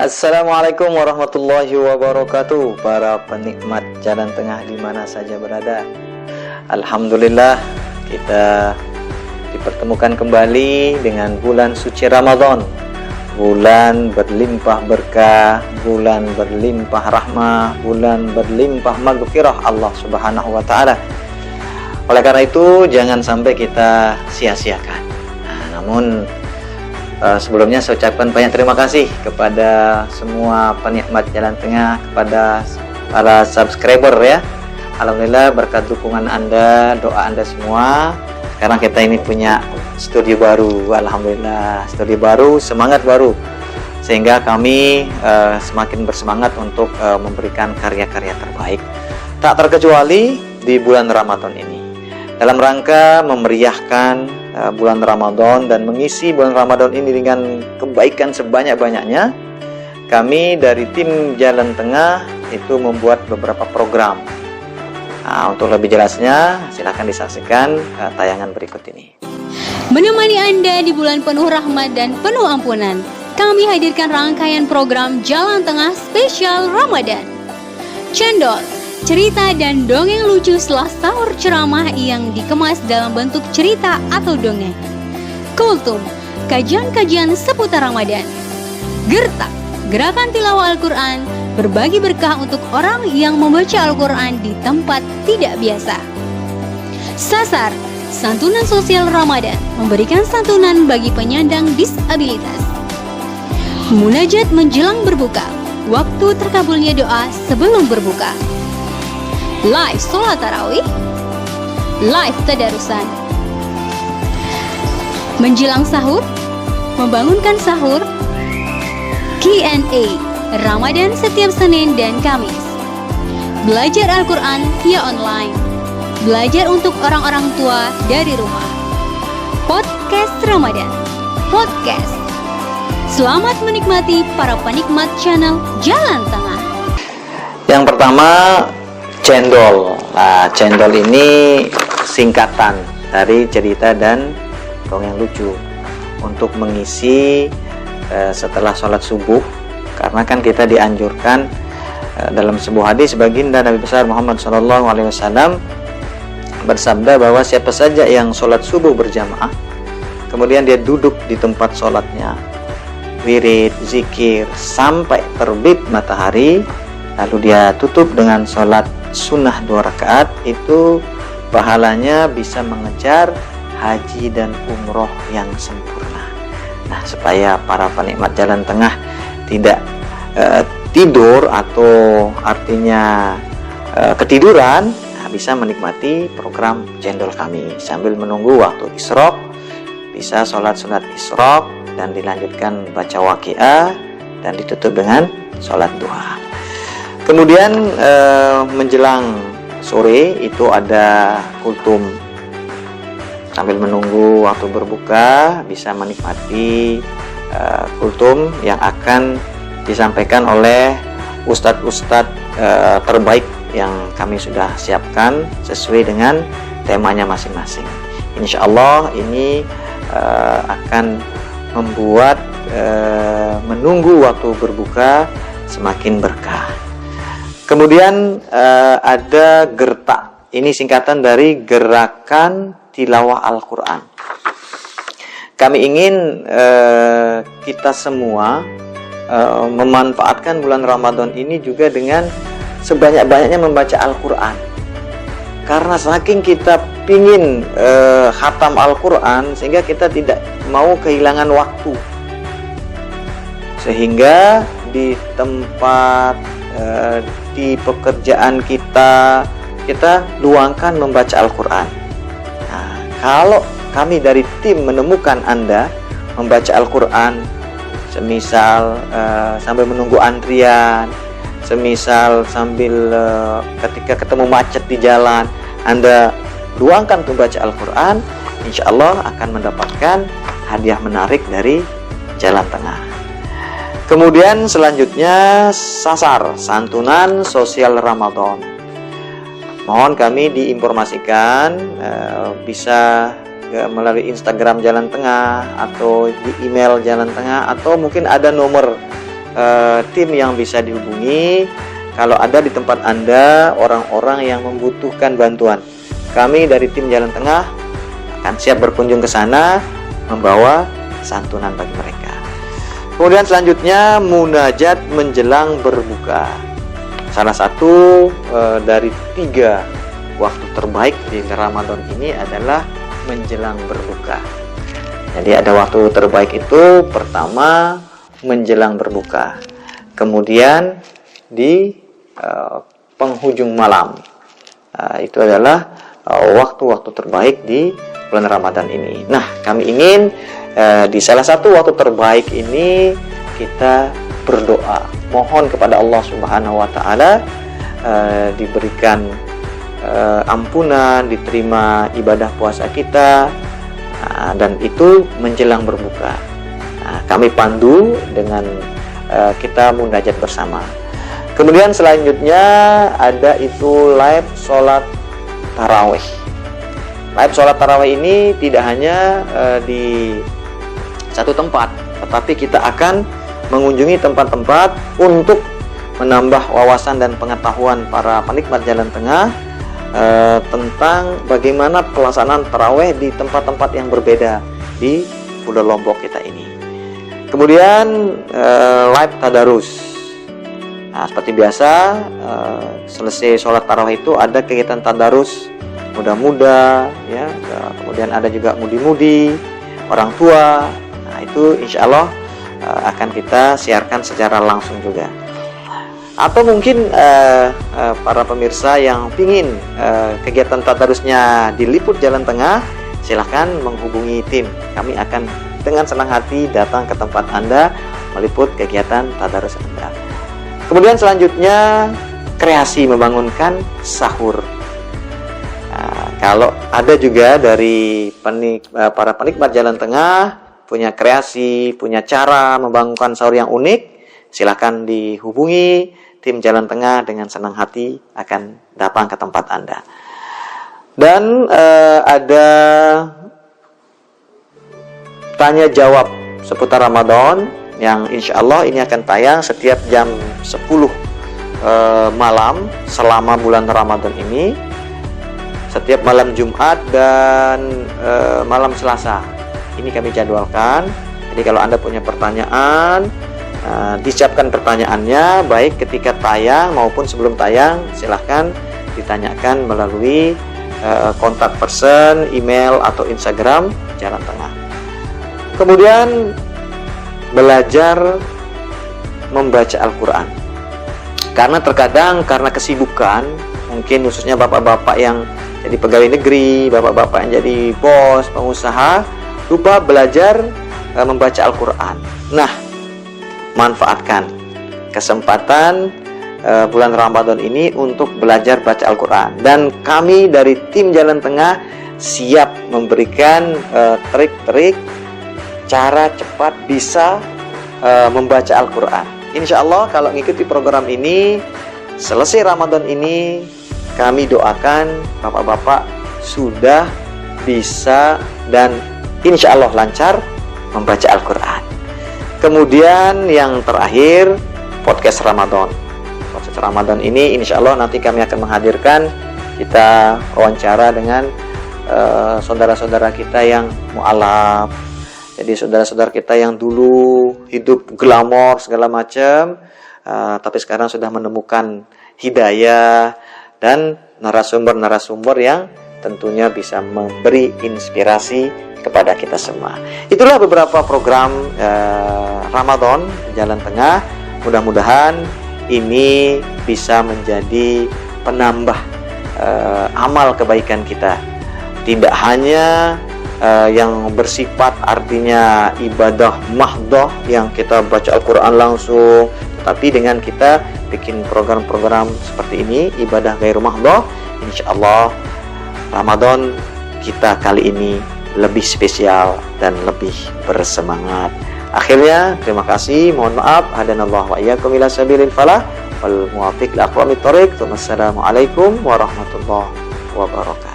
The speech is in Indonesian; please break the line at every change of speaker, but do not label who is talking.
Assalamualaikum warahmatullahi wabarakatuh, para penikmat jalan tengah di mana saja berada. Alhamdulillah, kita dipertemukan kembali dengan bulan suci Ramadan, bulan berlimpah berkah, bulan berlimpah rahmah, bulan berlimpah maghfirah Allah Subhanahu wa taala. Oleh karena itu, jangan sampai kita sia-siakan. Namun sebelumnya saya ucapkan banyak terima kasih kepada semua penikmat jalan tengah, kepada para subscriber ya. Alhamdulillah berkat dukungan Anda, doa Anda semua, sekarang kita ini punya studio baru. Alhamdulillah, studio baru, semangat baru, sehingga kami semakin bersemangat untuk memberikan karya-karya terbaik, tak terkecuali di bulan Ramadan ini, dalam rangka memeriahkan bulan Ramadan dan mengisi bulan Ramadan ini dengan kebaikan sebanyak-banyaknya. Kami dari tim Jalan Tengah itu membuat beberapa program. Untuk lebih jelasnya silakan disaksikan tayangan berikut ini.
Menemani Anda di bulan penuh rahmat dan penuh ampunan, kami hadirkan rangkaian program Jalan Tengah spesial Ramadan. Cendol, cerita dan dongeng lucu setelah sahur ceramah yang dikemas dalam bentuk cerita atau dongeng. Kultum, kajian-kajian seputar Ramadan. Gertak, gerakan tilawah Al-Quran, berbagi berkah untuk orang yang membaca Al-Quran di tempat tidak biasa. Sasar, santunan sosial Ramadan, memberikan santunan bagi penyandang disabilitas. Munajat menjelang berbuka, waktu terkabulnya doa sebelum berbuka. Live sholat tarawih, live tadarusan. Menjelang sahur, membangunkan sahur. Q&A Ramadan setiap Senin dan Kamis. Belajar Al-Quran via online. Belajar untuk orang-orang tua dari rumah. Podcast Ramadan, podcast. Selamat menikmati para penikmat channel Jalan Tengah.
Yang pertama, cendol. Nah, cendol ini singkatan dari cerita dan dongeng lucu untuk mengisi setelah sholat subuh, karena kan kita dianjurkan dalam sebuah hadis baginda Nabi besar Muhammad SAW bersabda bahwa siapa saja yang sholat subuh berjamaah, kemudian dia duduk di tempat sholatnya, wirid, zikir sampai terbit matahari, lalu dia tutup dengan sholat sunnah 2 rakaat, itu pahalanya bisa mengejar haji dan umroh yang sempurna. Nah, supaya para penikmat jalan tengah tidak tidur atau artinya ketiduran, bisa menikmati program cendol kami sambil menunggu waktu isyraq, bisa sholat sunat isyraq dan dilanjutkan baca waqiah dan ditutup dengan sholat duha. Kemudian menjelang sore itu ada kultum. Sambil menunggu waktu berbuka, bisa menikmati kultum yang akan disampaikan oleh ustadz-ustadz terbaik yang kami sudah siapkan sesuai dengan temanya masing-masing. Insya Allah ini akan membuat menunggu waktu berbuka semakin berkah. Kemudian ada gertak. Ini singkatan dari gerakan tilawah Al-Quran. Kami ingin kita semua memanfaatkan bulan Ramadan ini juga dengan sebanyak-banyaknya membaca Al-Quran. Karena saking kita pingin khatam Al-Quran, sehingga kita tidak mau kehilangan waktu. Sehingga di tempat, di pekerjaan kita luangkan membaca Al-Quran. Nah, kalau kami dari tim menemukan Anda membaca Al-Quran, semisal sambil menunggu antrian, semisal sambil ketika ketemu macet di jalan, Anda luangkan untuk baca Al-Quran, insya Allah akan mendapatkan hadiah menarik dari Jalan Tengah. Kemudian selanjutnya sasar, santunan sosial Ramadan. Mohon kami diinformasikan, bisa melalui Instagram Jalan Tengah atau di email Jalan Tengah, atau mungkin ada nomor tim yang bisa dihubungi kalau ada di tempat Anda orang-orang yang membutuhkan bantuan. Kami dari tim Jalan Tengah akan siap berkunjung ke sana membawa santunan bagi mereka. Kemudian selanjutnya munajat menjelang berbuka. Salah satu dari 3 waktu terbaik di Ramadan ini adalah menjelang berbuka. Jadi ada waktu terbaik itu pertama menjelang berbuka, kemudian di penghujung malam. Itu adalah waktu-waktu terbaik di bulan Ramadan ini. Nah, kami ingin di salah satu waktu terbaik ini kita berdoa, mohon kepada Allah Subhanahu wa Ta'ala diberikan ampunan, diterima ibadah puasa kita, dan itu menjelang berbuka. Kami pandu dengan kita munajat bersama. Kemudian selanjutnya ada itu live sholat tarawih. Live sholat tarawih ini tidak hanya di satu tempat, tetapi kita akan mengunjungi tempat-tempat untuk menambah wawasan dan pengetahuan para penikmat Jalan Tengah tentang bagaimana pelaksanaan tarawih di tempat-tempat yang berbeda di Pulau Lombok kita ini. Kemudian live tadarus. Nah, seperti biasa selesai sholat tarawih itu ada kegiatan tadarus muda-muda, ya. Kemudian ada juga mudi-mudi, orang tua. Nah, itu insya Allah akan kita siarkan secara langsung juga. Atau mungkin para pemirsa yang ingin kegiatan tadarusnya diliput Jalan Tengah, silahkan menghubungi tim. Kami akan dengan senang hati datang ke tempat Anda meliput kegiatan tadarus Anda. Kemudian selanjutnya kreasi membangunkan sahur. Kalau ada juga dari para penikmat Jalan Tengah punya kreasi, punya cara membangunkan sahur yang unik, silakan dihubungi tim Jalan Tengah, dengan senang hati akan datang ke tempat Anda. Dan ada tanya jawab seputar Ramadan yang insya Allah ini akan tayang setiap jam 10 malam selama bulan Ramadan ini, setiap malam Jumat dan malam Selasa. Ini kami jadwalkan. Jadi kalau Anda punya pertanyaan, disiapkan pertanyaannya baik ketika tayang maupun sebelum tayang, silahkan ditanyakan melalui kontak person, email atau Instagram Jalan Tengah. Kemudian belajar membaca Al-Quran, karena terkadang karena kesibukan, mungkin khususnya bapak-bapak yang jadi pegawai negeri, bapak-bapak yang jadi bos, pengusaha, lupa belajar membaca Al-Quran. Nah, manfaatkan kesempatan bulan Ramadan ini untuk belajar baca Al-Quran. Dan kami dari tim Jalan Tengah siap memberikan trik-trik cara cepat bisa membaca Al-Quran. Insya Allah kalau mengikuti program ini, selesai Ramadan ini, kami doakan bapak-bapak sudah bisa dan insya Allah lancar membaca Al-Quran. Kemudian yang terakhir, podcast Ramadan. Podcast Ramadan ini insya Allah nanti kami akan menghadirkan, kita wawancara dengan saudara-saudara kita yang mu'alaf. Jadi saudara-saudara kita yang dulu hidup glamor segala macam, tapi sekarang sudah menemukan hidayah, dan narasumber-narasumber yang tentunya bisa memberi inspirasi kepada kita semua. Itulah beberapa program Ramadan Jalan Tengah. Mudah-mudahan ini bisa menjadi penambah amal kebaikan kita. Tidak hanya yang bersifat artinya ibadah mahdoh yang kita baca Al-Quran langsung, tetapi dengan kita bikin program-program seperti ini, ibadah ghairu mahdoh, insya Allah Ramadan kita kali ini lebih spesial dan lebih bersemangat. Akhirnya terima kasih, mohon maaf, hadanallahu wa iyyakum ila sabilil falah wal muwaffiq li aqwamit thoriq. Wassalamualaikum warahmatullahi wabarakatuh.